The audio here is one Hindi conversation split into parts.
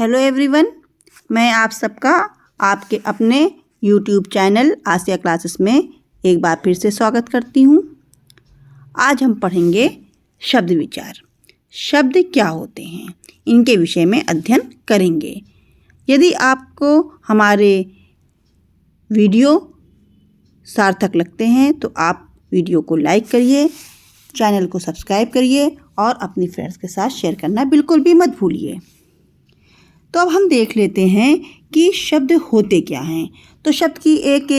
हेलो एवरीवन, मैं आप सबका आपके अपने यूट्यूब चैनल आसिया क्लासेस में एक बार फिर से स्वागत करती हूँ। आज हम पढ़ेंगे शब्द विचार। शब्द क्या होते हैं, इनके विषय में अध्ययन करेंगे। यदि आपको हमारे वीडियो सार्थक लगते हैं तो आप वीडियो को लाइक करिए, चैनल को सब्सक्राइब करिए और अपनी फ्रेंड्स के साथ शेयर करना बिल्कुल भी मत भूलिए। तो अब हम देख लेते हैं कि शब्द होते क्या हैं। तो शब्द की एक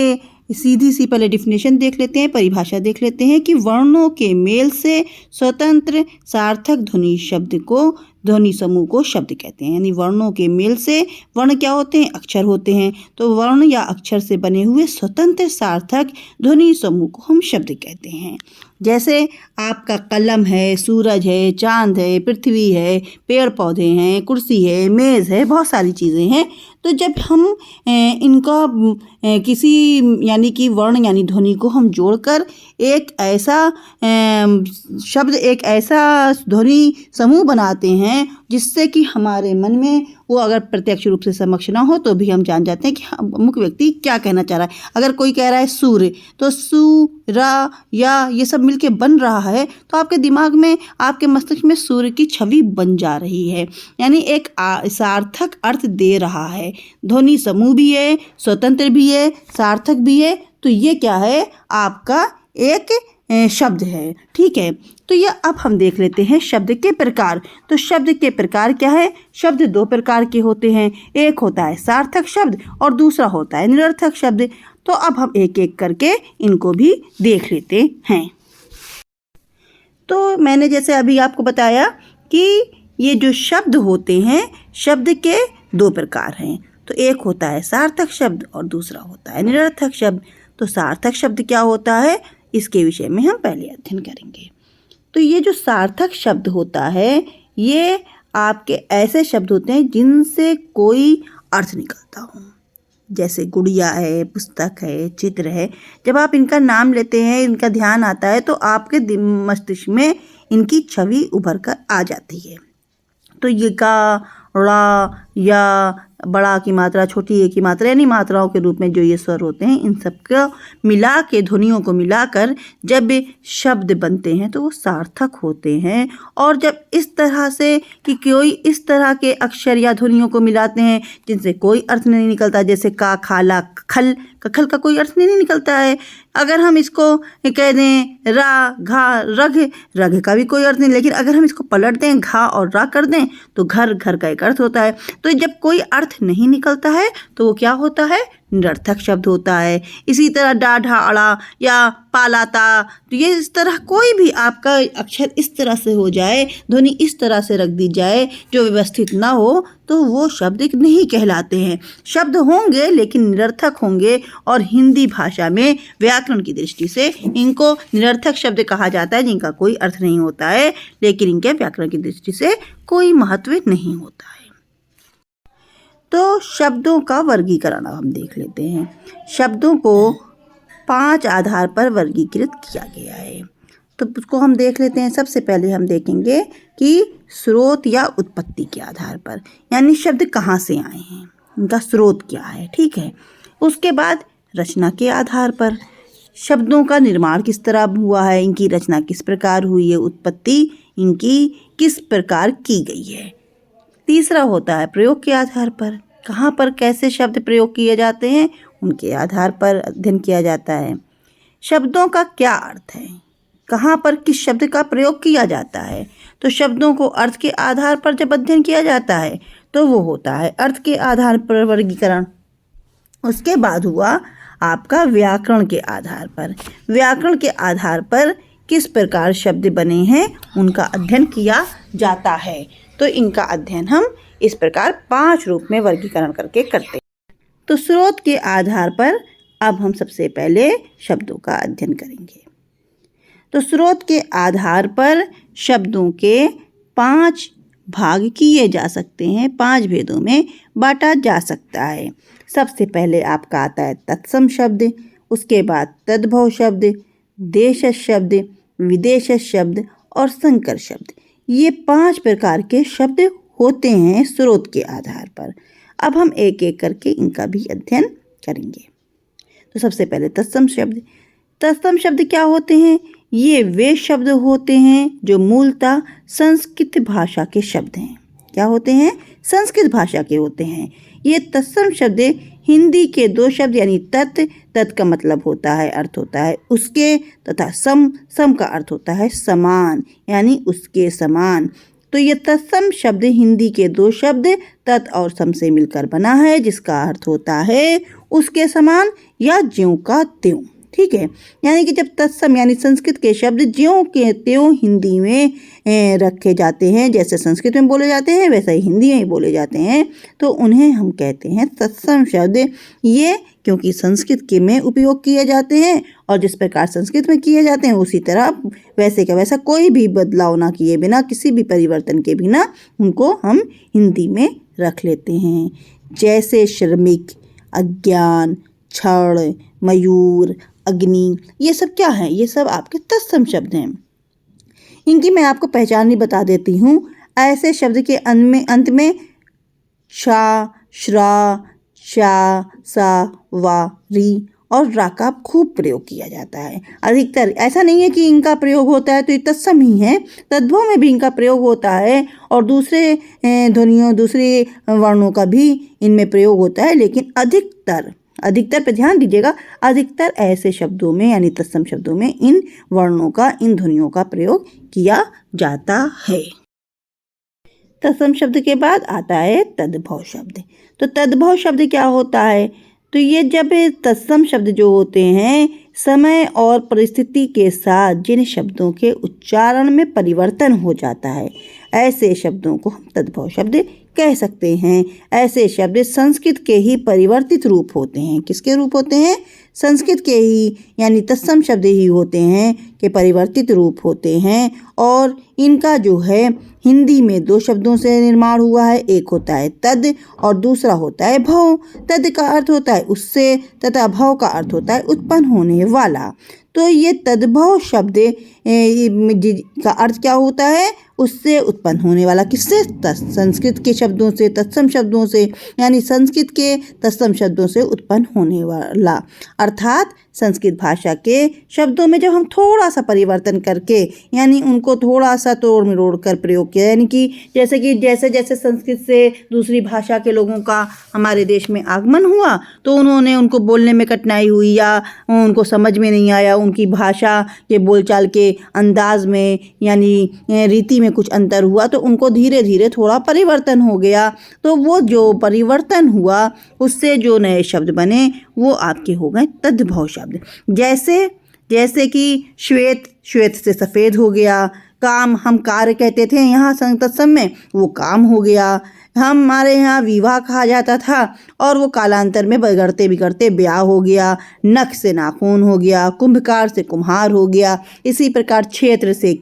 सीधी सी पहले डिफिनेशन देख लेते हैं, परिभाषा देख लेते हैं कि वर्णों के मेल से स्वतंत्र सार्थक ध्वनि शब्द को ध्वनि समूह को शब्द कहते हैं। यानी वर्णों के मेल से, वर्ण क्या होते हैं, अक्षर होते हैं, तो वर्ण या अक्षर से बने हुए स्वतंत्र सार्थक ध्वनि समूह को हम शब्द कहते हैं। जैसे आपका कलम है, सूरज है, चांद है, पृथ्वी है, पेड़ पौधे हैं, कुर्सी है, मेज़ है, बहुत सारी चीज़ें हैं। तो जब हम इनका किसी यानी कि वर्ण यानी ध्वनि को हम जोड़कर एक ऐसा शब्द, एक ऐसा ध्वनि समूह बनाते हैं जिससे कि हमारे मन में वो अगर प्रत्यक्ष रूप से समक्ष ना हो तो भी हम जान जाते हैं कि मुख्य व्यक्ति क्या कहना चाह रहा है। अगर कोई कह रहा है सूर्य, तो सू, रा, या ये सब मिलके बन रहा है तो आपके दिमाग में, आपके मस्तिष्क में सूर्य की छवि बन जा रही है, यानी एक सार्थक अर्थ दे रहा है। ध्वनि समूह भी है, स्वतंत्र भी है, सार्थक भी है। तो ये क्या है, आपका एक शब्द है। ठीक है, तो ये अब हम देख लेते हैं शब्द के प्रकार। तो शब्द के प्रकार क्या है? शब्द दो प्रकार के होते हैं, एक होता है सार्थक शब्द और दूसरा होता है निरर्थक शब्द। तो अब हम एक एक करके इनको भी देख लेते हैं। तो मैंने जैसे अभी आपको बताया कि ये जो शब्द होते हैं, शब्द के दो प्रकार हैं। तो एक होता है सार्थक शब्द और दूसरा होता है निरर्थक शब्द। तो सार्थक शब्द क्या होता है, इसके विषय में हम पहले अध्ययन करेंगे। तो ये जो सार्थक शब्द होता है, ये आपके ऐसे शब्द होते हैं जिनसे कोई अर्थ निकलता हो। जैसे गुड़िया है, पुस्तक है, चित्र है। जब आप इनका नाम लेते हैं, इनका ध्यान आता है तो आपके मस्तिष्क में इनकी छवि उभर कर आ जाती है। तो ये का, रा, या, बड़ा की मात्रा, छोटी ए की मात्रा, यानी मात्राओं के रूप में जो ये स्वर होते हैं, इन सब को मिला के, ध्वनियों को मिलाकर जब शब्द बनते हैं तो वो सार्थक होते हैं। और जब इस तरह से कि कोई इस तरह के अक्षर या ध्वनियों को मिलाते हैं जिनसे कोई अर्थ नहीं निकलता, जैसे का, खाला, खल, कखल का कोई अर्थ नहीं निकलता है। अगर हम इसको कह दें रा, घा, रघ, रघ का भी कोई अर्थ नहीं, लेकिन अगर हम इसको पलट दें, घा और रा कर दें तो घर, घर का एक अर्थ होता है। तो जब कोई अर्थ नहीं निकलता है तो वो क्या होता है, निरर्थक शब्द होता है। इसी तरह डाढ़ा, अड़ा या पालाता, तो ये इस तरह कोई भी आपका अक्षर इस तरह से हो जाए, ध्वनि इस तरह से रख दी जाए जो व्यवस्थित ना हो, तो वो शब्द नहीं कहलाते हैं। शब्द होंगे लेकिन निरर्थक होंगे, और हिंदी भाषा में व्याकरण की दृष्टि से इनको निरर्थक शब्द कहा जाता है, जिनका कोई अर्थ नहीं होता है लेकिन इनके व्याकरण की दृष्टि से कोई महत्व नहीं होता है। तो शब्दों का वर्गीकरण अब हम देख लेते हैं। शब्दों को 5 आधार पर वर्गीकृत किया गया है, तो उसको हम देख लेते हैं। सबसे पहले हम देखेंगे कि स्रोत या उत्पत्ति के आधार पर, यानी शब्द कहाँ से आए हैं, इनका स्रोत क्या है। ठीक है, उसके बाद रचना के आधार पर, शब्दों का निर्माण किस तरह हुआ है, इनकी रचना किस प्रकार हुई है, उत्पत्ति इनकी किस प्रकार की गई है। तीसरा होता है प्रयोग के आधार पर, कहाँ पर कैसे शब्द प्रयोग किए जाते हैं उनके आधार पर अध्ययन किया जाता है। शब्दों का क्या अर्थ है, कहाँ पर किस शब्द का प्रयोग किया जाता है। तो शब्दों को अर्थ के आधार पर जब अध्ययन किया जाता है तो वो होता है अर्थ के आधार पर वर्गीकरण। उसके बाद हुआ आपका व्याकरण के आधार पर। व्याकरण के आधार पर किस प्रकार शब्द बने हैं उनका अध्ययन किया जाता है। तो इनका अध्ययन हम इस प्रकार 5 रूप में वर्गीकरण करके करते हैं। तो स्रोत के आधार पर अब हम सबसे पहले शब्दों का अध्ययन करेंगे। तो स्रोत के आधार पर शब्दों के 5 भाग किए जा सकते हैं, 5 भेदों में बांटा जा सकता है। सबसे पहले आपका आता है तत्सम शब्द, उसके बाद तद्भव शब्द, देश शब्द, विदेश शब्द और संकर शब्द। ये 5 प्रकार के शब्द होते हैं स्रोत के आधार पर। अब हम एक एक करके इनका भी अध्ययन करेंगे। तो सबसे पहले तत्सम शब्द। तत्सम शब्द क्या होते हैं? ये वे शब्द होते हैं जो मूलतः संस्कृत भाषा के शब्द हैं। क्या होते हैं? संस्कृत भाषा के होते हैं। ये तत्सम शब्द हिंदी के दो शब्द यानी तत् का मतलब होता है, अर्थ होता है उसके, तथा सम का अर्थ होता है समान यानी उसके समान। तो ये तत्सम शब्द हिंदी के दो शब्द तत् और सम से मिलकर बना है, जिसका अर्थ होता है उसके समान या ज्यों का त्यों। ठीक है, यानी कि जब तत्सम यानी संस्कृत के शब्द ज्यों के त्यों हिंदी में रखे जाते हैं, जैसे संस्कृत में बोले जाते हैं वैसे ही हिंदी में बोले जाते हैं, तो उन्हें हम कहते हैं तत्सम शब्द। ये क्योंकि संस्कृत के में उपयोग किए जाते हैं और जिस प्रकार संस्कृत में किए जाते हैं उसी तरह वैसे का वैसा कोई भी बदलाव ना किए बिना, किसी भी परिवर्तन के बिना उनको हम हिंदी में रख लेते हैं। जैसे श्रमिक, अज्ञान, क्षण, मयूर, अग्नि, ये सब क्या है? ये सब आपके तत्सम शब्द हैं। इनकी मैं आपको पहचान भी बता देती हूँ। ऐसे शब्द के अंत में शा, श्रा, शा, सा, वा, री और रा का खूब प्रयोग किया जाता है। अधिकतर ऐसा नहीं है कि इनका प्रयोग होता है तो ये तत्सम ही है, तद्भव में भी इनका प्रयोग होता है और दूसरे ध्वनियों, दूसरे वर्णों का भी इनमें प्रयोग होता है, लेकिन अधिकतर पे ध्यान दीजिएगा, अधिकतर ऐसे शब्दों में यानी तत्सम शब्दों में इन वर्णों का, इन ध्वनियों का प्रयोग किया जाता है। तत्सम शब्द के बाद आता है तद्भव शब्द। तो तद्भव शब्द क्या होता है? तो ये जब तत्सम शब्द जो होते हैं समय और परिस्थिति के साथ जिन शब्दों के उच्चारण में परिवर्तन हो जाता है, ऐसे शब्दों को हम तद्भव शब्द कह सकते हैं। ऐसे शब्द संस्कृत के ही परिवर्तित रूप होते हैं। किसके रूप होते हैं? संस्कृत के ही यानी तत्सम शब्द ही होते हैं कि परिवर्तित रूप होते हैं। और इनका जो है हिंदी में दो शब्दों से निर्माण हुआ है, एक होता है तद और दूसरा होता है भव। तद का अर्थ होता है उससे तथा भव का अर्थ होता है उत्पन्न होने वाला। तो ये तद्भव शब्द का अर्थ क्या होता है? उससे उत्पन्न होने वाला। किससे? संस्कृत के शब्दों से, तत्सम शब्दों से, यानी संस्कृत के तत्सम शब्दों से उत्पन्न होने वाला। अर्थात संस्कृत भाषा के शब्दों में जब हम थोड़ा सा परिवर्तन करके यानी उनको थोड़ा सा तोड़ मरोड़ कर प्रयोग किया, यानी कि जैसे जैसे संस्कृत से दूसरी भाषा के लोगों का हमारे देश में आगमन हुआ तो उनको बोलने में कठिनाई हुई या उनको समझ में नहीं आया, उनकी भाषा के बोलचाल के अंदाज में यानी रीति में कुछ अंतर हुआ, तो उनको धीरे धीरे थोड़ा परिवर्तन हो गया। तो वो जो परिवर्तन हुआ उससे जो नए शब्द बने वो आपके हो गए तद्भव शब्द। जैसे कि श्वेत से सफ़ेद हो गया। काम हम कार्य कहते थे यहाँ तत्सम में, वो काम हो गया। हमारे यहाँ विवाह कहा जाता था और वो कालांतर में बिगड़ते ब्याह हो गया। नख से नाखून हो गया, कुंभकार से कुम्हार हो गया, इसी प्रकार क्षेत्र से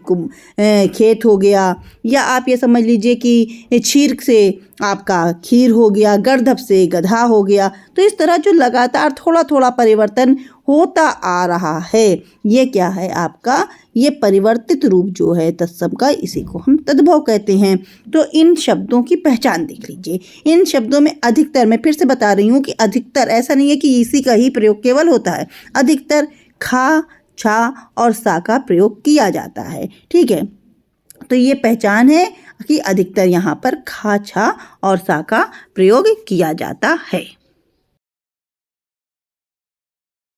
खेत हो गया, या आप ये समझ लीजिए कि क्षीर से आपका खीर हो गया, गर्दभ से गधा हो गया। तो इस तरह जो लगातार थोड़ा थोड़ा परिवर्तन होता आ रहा है, ये क्या है आपका? ये परिवर्तित रूप जो है तत्सम का, इसी को हम तद्भव कहते हैं। तो इन शब्दों की पहचान देख लीजिए। इन शब्दों में अधिकतर, मैं फिर से बता रही हूँ कि अधिकतर, ऐसा नहीं है कि इसी का ही प्रयोग केवल होता है, अधिकतर खा, छा और सा का प्रयोग किया जाता है। ठीक है, तो ये पहचान है कि अधिकतर यहाँ पर खा, छा और सा का प्रयोग किया जाता है।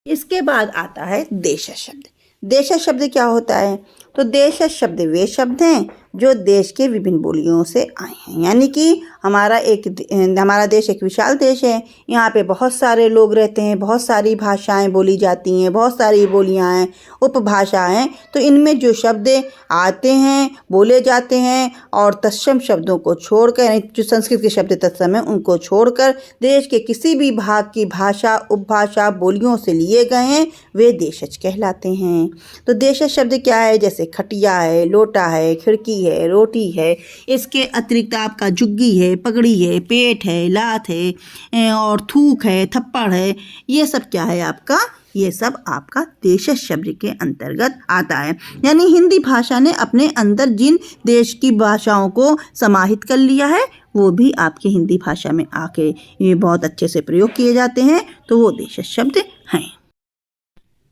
इसके बाद आता है देशज शब्द। देशज शब्द क्या होता है? तो देशज शब्द वे शब्द हैं जो देश के विभिन्न बोलियों से आए हैं। यानी कि हमारा देश एक विशाल देश है, यहाँ पे बहुत सारे लोग रहते हैं, बहुत सारी भाषाएं बोली जाती हैं, बहुत सारी बोलियां हैं, उपभाषाएं। तो इनमें जो शब्द आते हैं, बोले जाते हैं और तत्सम शब्दों को छोड़कर, जो संस्कृत के शब्द तत्सम हैं उनको छोड़कर देश के किसी भी भाग की भाषा, उपभाषा, बोलियों से लिए गए हैं, वे देशज कहलाते हैं। तो देशज शब्द क्या है? जैसे खटिया है, लोटा है, खिड़की है, रोटी है, इसके अतिरिक्त आपका जुग्गी है, पगड़ी है, पेट है, लात है और थूक है, थप्पड़ है, ये सब क्या है आपका, ये सब आपका देशज शब्द के अंतर्गत आता है। यानी हिंदी भाषा ने अपने अंदर जिन देश की भाषाओं को समाहित कर लिया है वो भी आपकी हिंदी भाषा में आके ये बहुत अच्छे से प्रयोग किए जाते हैं, तो वो देशज शब्द हैं।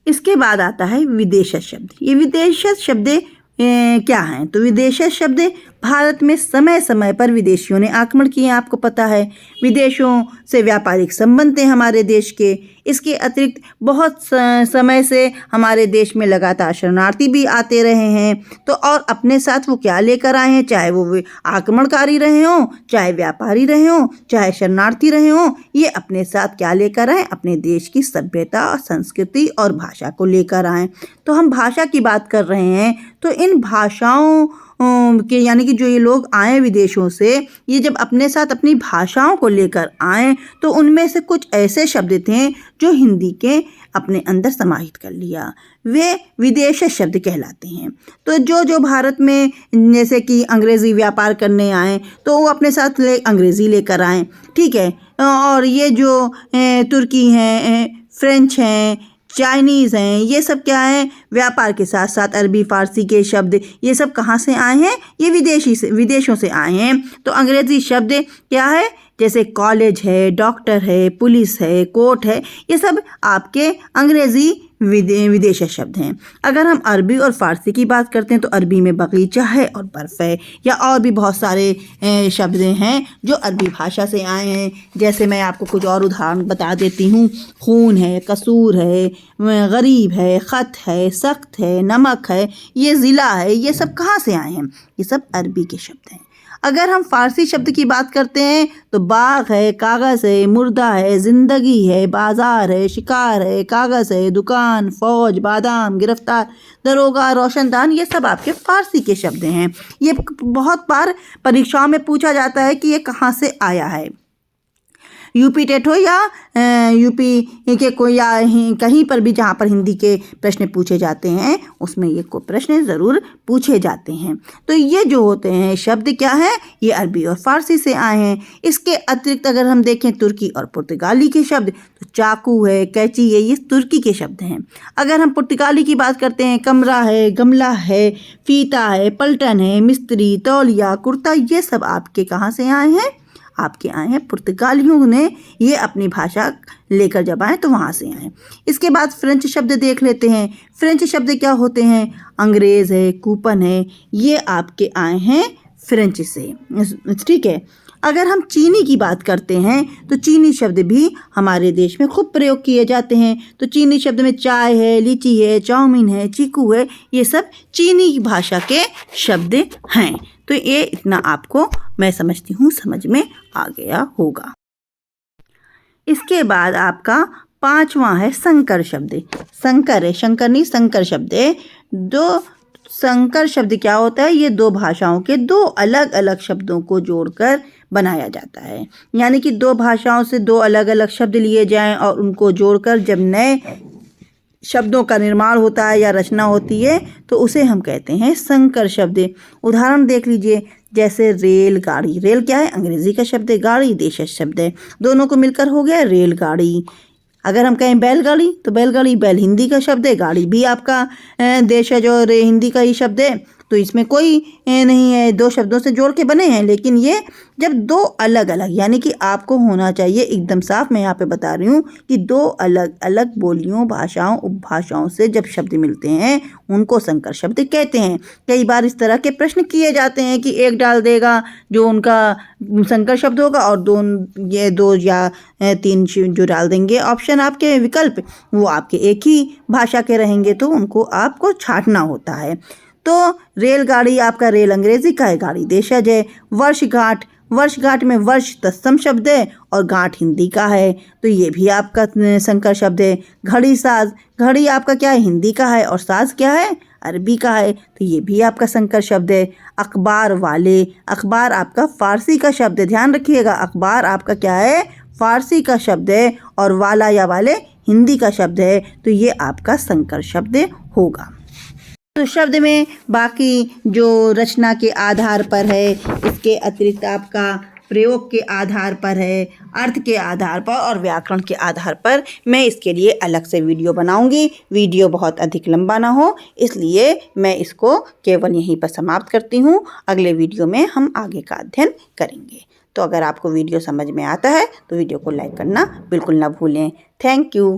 इसके बाद आता है विदेशज शब्द। ये विदेशज शब्द क्या हैं? तो विदेशज शब्द भारत में समय समय पर विदेशियों ने आक्रमण किए, आपको पता है। विदेशों से व्यापारिक संबंध थे हमारे देश के। इसके अतिरिक्त बहुत समय से हमारे देश में लगातार शरणार्थी भी आते रहे हैं। तो और अपने साथ वो क्या लेकर आए हैं, चाहे वो आक्रमणकारी रहे हों, चाहे व्यापारी रहे हों, चाहे शरणार्थी रहे हों, ये अपने साथ क्या लेकर आए, अपने देश की सभ्यता और संस्कृति और भाषा को लेकर आए। तो हम भाषा की बात कर रहे हैं, तो इन भाषाओं के यानी कि जो ये लोग आए विदेशों से, ये जब अपने साथ अपनी भाषाओं को लेकर आए तो उनमें से कुछ ऐसे शब्द थे जो हिंदी के अपने अंदर समाहित कर लिया, वे विदेशज शब्द कहलाते हैं। तो जो भारत में जैसे कि अंग्रेज़ी व्यापार करने आए तो वो अपने साथ अंग्रेज़ी लेकर आए, ठीक है। और ये जो तुर्की हैं, फ्रेंच हैं, चाइनीज़ हैं, ये सब क्या है, व्यापार के साथ साथ अरबी फ़ारसी के शब्द, ये सब कहाँ से आए हैं, ये विदेशों से आए हैं। तो अंग्रेज़ी शब्द क्या है, जैसे कॉलेज है, डॉक्टर है, पुलिस है, कोर्ट है, ये सब आपके अंग्रेज़ी विदेशी शब्द हैं। अगर हम अरबी और फ़ारसी की बात करते हैं तो अरबी में बगीचा है और बर्फ़ है, या और भी बहुत सारे शब्द हैं जो अरबी भाषा से आए हैं। जैसे मैं आपको कुछ और उदाहरण बता देती हूँ। खून है, कसूर है, गरीब है, ख़त है, सख्त है, नमक है, ये ज़िला है, ये सब कहाँ से आए हैं, ये सब अरबी के शब्द हैं। अगर हम फ़ारसी शब्द की बात करते हैं तो बाग है, कागज़ है, मुर्दा है, ज़िंदगी है, बाज़ार है, शिकार है, कागज़ है, दुकान, फ़ौज, बादाम, गिरफ्तार, दरोगा, रोशनदान, ये सब आपके फ़ारसी के शब्द हैं। ये बहुत बार परीक्षाओं में पूछा जाता है कि ये कहाँ से आया है। यूपी टेट हो या यूपी के कोई या कहीं पर भी जहाँ पर हिंदी के प्रश्न पूछे जाते हैं उसमें ये को प्रश्न ज़रूर पूछे जाते हैं। तो ये जो होते हैं शब्द क्या है, ये अरबी और फ़ारसी से आए हैं। इसके अतिरिक्त अगर हम देखें तुर्की और पुर्तगाली के शब्द, तो चाकू है, कैंची है, ये तुर्की के शब्द हैं। अगर हम पुर्तगाली की बात करते हैं, कमरा है, गमला है, फीता है, पलटन है, मिस्त्री, तौलिया, कुर्ता, ये सब आपके कहाँ से आए हैं, आपके आए हैं पुर्तगालियों ने ये अपनी भाषा लेकर जब आए तो वहाँ से आए। इसके बाद फ्रेंच शब्द देख लेते हैं। फ्रेंच शब्द क्या होते हैं, अंग्रेज़ है, कूपन है, ये आपके आए हैं फ्रेंच से, ठीक है। अगर हम चीनी की बात करते हैं तो चीनी शब्द भी हमारे देश में खूब प्रयोग किए जाते हैं। तो चीनी शब्द में चाय है, लीची है, चाउमीन है, चीकू है, ये सब चीनी भाषा के शब्द हैं। तो ये इतना आपको मैं समझती हूँ समझ में आ गया होगा। इसके बाद आपका 5वां है संकर शब्द। संकर है, शंकर नहीं, संकर शब्द है। दो संकर शब्द क्या होता है, ये दो भाषाओं के दो अलग अलग शब्दों को जोड़कर बनाया जाता है। यानी कि दो भाषाओं से दो अलग अलग शब्द लिए जाएं और उनको जोड़कर जब नए शब्दों का निर्माण होता है या रचना होती है तो उसे हम कहते हैं संकर शब्द। उदाहरण देख लीजिए, जैसे रेलगाड़ी। रेल क्या है, अंग्रेज़ी का शब्द है, गाड़ी देशज शब्द है, दोनों को मिलकर हो गया रेलगाड़ी। अगर हम कहें बैलगाड़ी तो बैलगाड़ी बैल हिंदी का शब्द है, गाड़ी भी आपका देशज और हिंदी का ही शब्द है। तो इसमें कोई नहीं है, दो शब्दों से जोड़ के बने हैं। लेकिन ये जब दो अलग अलग, यानी कि आपको होना चाहिए एकदम साफ, मैं यहाँ पे बता रही हूँ कि दो अलग अलग बोलियों, भाषाओं, उपभाषाओं से जब शब्द मिलते हैं उनको संकर शब्द कहते हैं। कई बार इस तरह के प्रश्न किए जाते हैं कि एक डाल देगा जो उनका संकर शब्द होगा और दो या तीन जो डाल देंगे ऑप्शन आपके विकल्प, वो आपके एक ही भाषा के रहेंगे, तो उनको आपको छांटना होता है। तो रेलगाड़ी आपका रेल अंग्रेज़ी का है, गाड़ी देशज है। वर्षगांठ, वर्षगांठ में वर्ष तत्सम शब्द है और गांठ हिंदी का है, तो ये भी आपका संकर शब्द है। घड़ी साज, घड़ी आपका क्या है, हिंदी का है और साज क्या है, अरबी का है, तो ये भी आपका संकर शब्द है। अखबार वाले, अखबार आपका फ़ारसी का शब्द है, ध्यान रखिएगा, अखबार आपका क्या है, फ़ारसी का शब्द है और वाला या वाले हिंदी का शब्द है, तो ये आपका संकर शब्द होगा। तो शब्द में बाकी जो रचना के आधार पर है, इसके अतिरिक्त आपका प्रयोग के आधार पर है, अर्थ के आधार पर और व्याकरण के आधार पर मैं इसके लिए अलग से वीडियो बनाऊंगी। वीडियो बहुत अधिक लंबा ना हो, इसलिए मैं इसको केवल यहीं पर समाप्त करती हूँ। अगले वीडियो में हम आगे का अध्ययन करेंगे। तो अगर आपको वीडियो समझ में आता है तो वीडियो को लाइक करना बिल्कुल ना भूलें। Thank you.